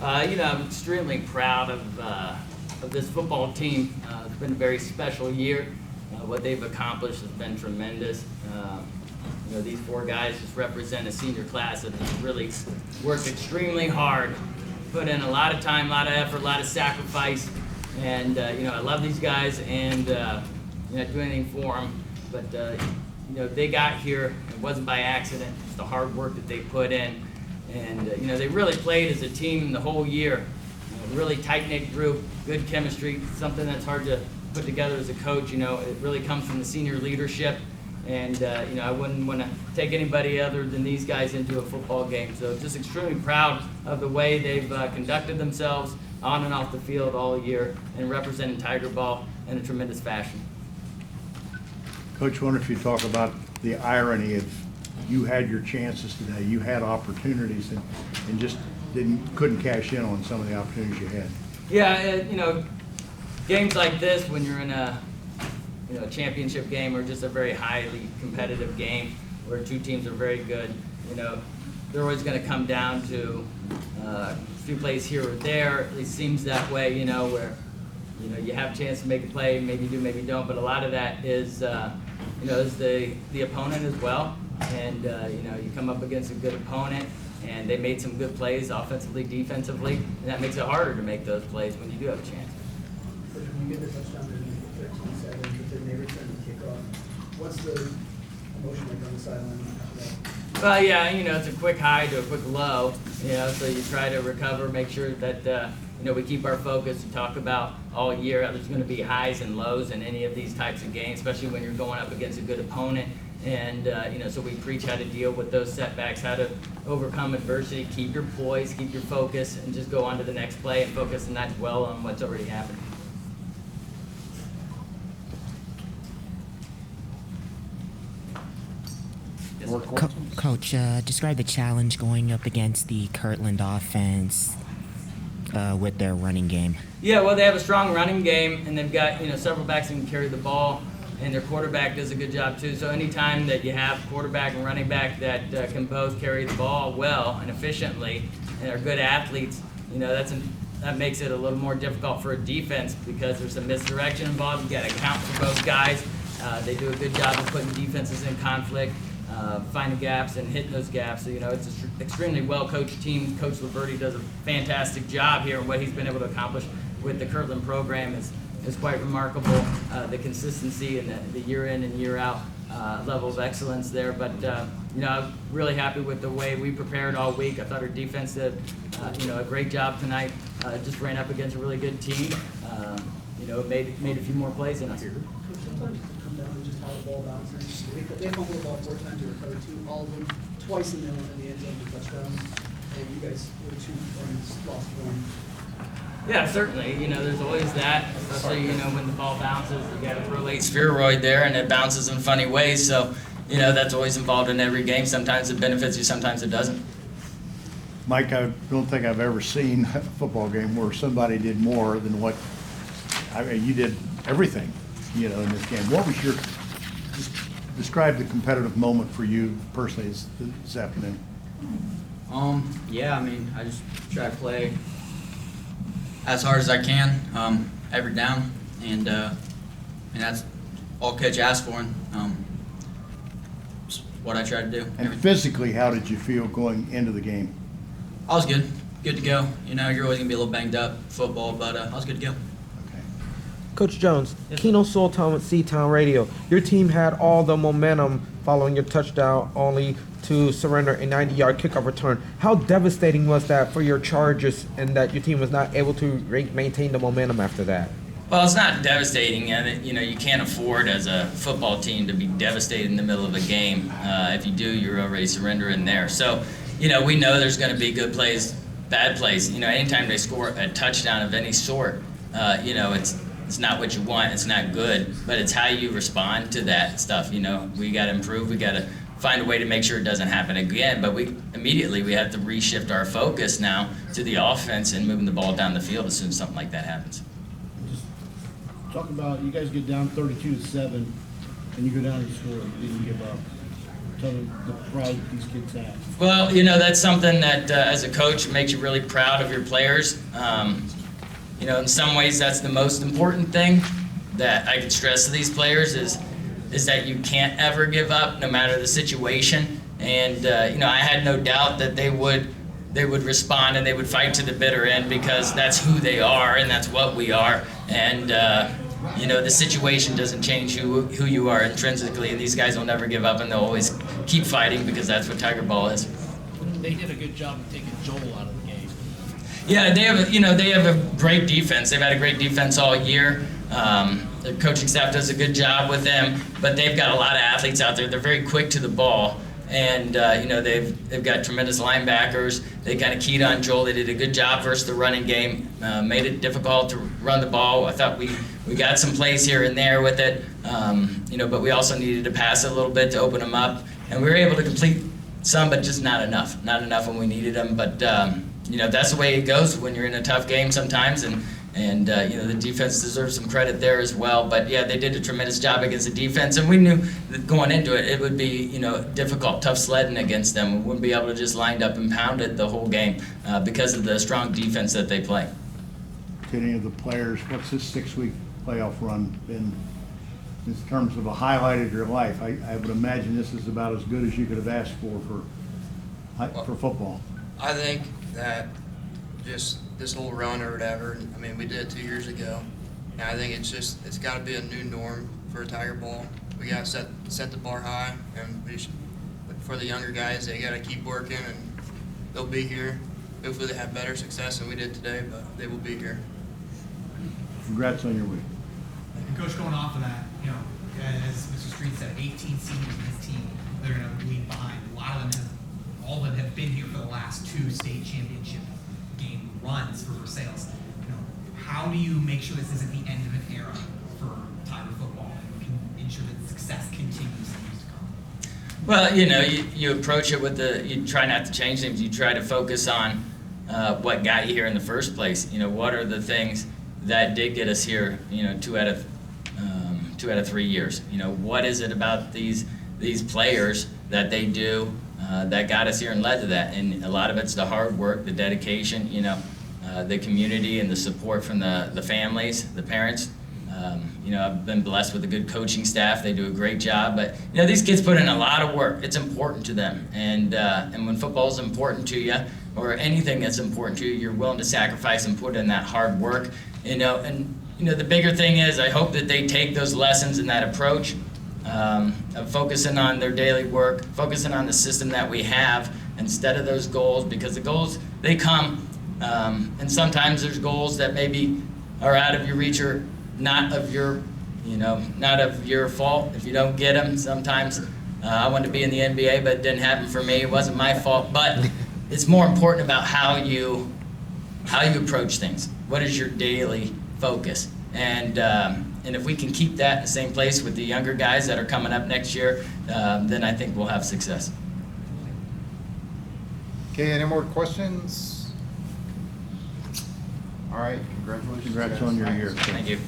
I'm extremely proud of this football team. It's been a very special year. What they've accomplished has been tremendous. These four guys just represent a senior class that has really worked extremely hard, put in a lot of time, a lot of effort, a lot of sacrifice. And, I love these guys and, not do anything for them. But, they got here. It wasn't by accident. It's the hard work that they put in. And, they really played as a team the whole year. Really tight-knit group, good chemistry, something that's hard to put together as a coach. It really comes from the senior leadership. And, I wouldn't want to take anybody other than these guys into a football game. So just extremely proud of the way they've conducted themselves on and off the field all year and representing Tiger ball in a tremendous fashion. Coach, I wonder if you talk about the irony of you had your chances today, you had opportunities and just couldn't cash in on some of the opportunities you had. Yeah, games like this when you're in a championship game or just a very highly competitive game where two teams are very good, they're always going to come down to a few plays here or there. It seems that way, where you have a chance to make a play, maybe you do, maybe you don't, but a lot of that is is the opponent as well. And you come up against a good opponent and they made some good plays offensively, defensively, and that makes it harder to make those plays when you do have a chance. But when you get the touchdown in 13-7 with their neighbor trying to kick off, what's the emotion like on the sideline after that? Well, yeah, it's a quick high to a quick low, so you try to recover, make sure that, we keep our focus. We talk about all year, there's going to be highs and lows in any of these types of games, especially when you're going up against a good opponent. And, so we preach how to deal with those setbacks, how to overcome adversity, keep your poise, keep your focus, and just go on to the next play and focus and not dwell on what's already happened. Coach, describe the challenge going up against the Kirtland offense with their running game. Yeah, well, they have a strong running game, and they've got several backs that can carry the ball, and their quarterback does a good job too. So anytime that you have quarterback and running back that can both carry the ball well and efficiently, and are good athletes, that makes it a little more difficult for a defense because there's some misdirection involved. You got to account for both guys. They do a good job of putting defenses in conflict. Finding gaps and hitting those gaps. So, it's an extremely well-coached team. Coach Liberti does a fantastic job here, and what he's been able to accomplish with the Kirtland program is quite remarkable. The consistency and the year in and year out level of excellence there. But, I'm really happy with the way we prepared all week. I thought our defense did, a great job tonight. Just ran up against a really good team. Made a few more plays than us. Sometimes it can come down to just how the ball bounces. They fumbled the ball 4 times, they recovered 2, all of them, twice in the end zone for touchdowns. And you guys were 2 points, lost 1. Yeah, certainly. There's always that, especially, when the ball bounces. You got a real late spheroid there, and it bounces in funny ways. So, that's always involved in every game. Sometimes it benefits you, sometimes it doesn't. Mike, I don't think I've ever seen a football game where somebody did more than what, you did everything, in this game. What was just describe the competitive moment for you personally this afternoon? Yeah, I just try to play as hard as I can every down, and that's all coach asked for, and it's what I try to do. And physically, how did you feel going into the game? I was good to go. You're always gonna be a little banged up, football, but I was good to go. Okay. Coach Jones, Keno Sultan with C-Town Radio. Your team had all the momentum following your touchdown, only to surrender a 90-yard kickoff return. How devastating was that for your Chargers, and that your team was not able to maintain the momentum after that? Well, it's not devastating, and you can't afford as a football team to be devastated in the middle of a game. If you do, you're already surrendering there. So, we know there's going to be good plays, bad plays. Anytime they score a touchdown of any sort, it's not what you want. It's not good, but it's how you respond to that stuff. We got to improve. We got to find a way to make sure it doesn't happen again. But we have to reshift our focus now to the offense and moving the ball down the field as soon as something like that happens. Just talk about, you guys get down 32-7, and you go down and score. You didn't give up. tell them the pride that these kids have? Well, that's something that as a coach makes you really proud of your players. In some ways that's the most important thing that I could stress to these players is that you can't ever give up no matter the situation. And I had no doubt that they would respond and they would fight to the bitter end because that's who they are and that's what we are. And the situation doesn't change who you are intrinsically, and these guys will never give up and they'll always keep fighting because that's what Tiger Ball is. They did a good job of taking Joel out of the game. Yeah, they have a great defense. They've had a great defense all year. The coaching staff does a good job with them, but they've got a lot of athletes out there. They're very quick to the ball, and they've got tremendous linebackers. They kind of keyed on Joel. They did a good job versus the running game. Made it difficult to run the ball. I thought we got some plays here and there with it, but we also needed to pass it a little bit to open them up, and we were able to complete some, but just not enough. Not enough when we needed them, but that's the way it goes when you're in a tough game sometimes, and the defense deserves some credit there as well. But yeah, they did a tremendous job against the defense, and we knew that going into it, it would be difficult, tough sledding against them. We wouldn't be able to just line up and pound it the whole game because of the strong defense that they play. To any of the players, what's this 6-week playoff run been in terms of a highlight of your life? I would imagine this is about as good as you could have asked for football. I think that just this whole run or whatever, we did it 2 years ago. And I think it's got to be a new norm for Tiger Ball. We got to set the bar high, and for the younger guys, they got to keep working, and they'll be here. Hopefully they have better success than we did today, but they will be here. Congrats on your week. And Coach, going off of that, as Mr. Street said, 18 seniors in his team that are going to leave behind. All of them have been here for the last 2 state championship game runs for Versailles. How do you make sure this isn't the end of an era for Tiger football and can ensure that success continues in years to come? Well, you approach it you try not to change things. You try to focus on what got you here in the first place. What are the things that did get us here? 2 out of 3 years. What is it about these players that they do that got us here and led to that? And a lot of it's the hard work, the dedication, the community and the support from the families, the parents. I've been blessed with a good coaching staff. They do a great job. But, these kids put in a lot of work. It's important to them. And when football is important to you, or anything that's important to you, you're willing to sacrifice and put in that hard work. The bigger thing is I hope that they take those lessons and that approach of focusing on their daily work, focusing on the system that we have instead of those goals, because the goals, they come, and sometimes there's goals that maybe are out of your reach or not of your fault if you don't get them. Sometimes I wanted to be in the NBA, but it didn't happen for me. It wasn't my fault, but it's more important about how you approach things. What is your daily focus? And if we can keep that in the same place with the younger guys that are coming up next year, then I think we'll have success. Okay, any more questions? All right, congratulations. Congrats on your year. Thank you.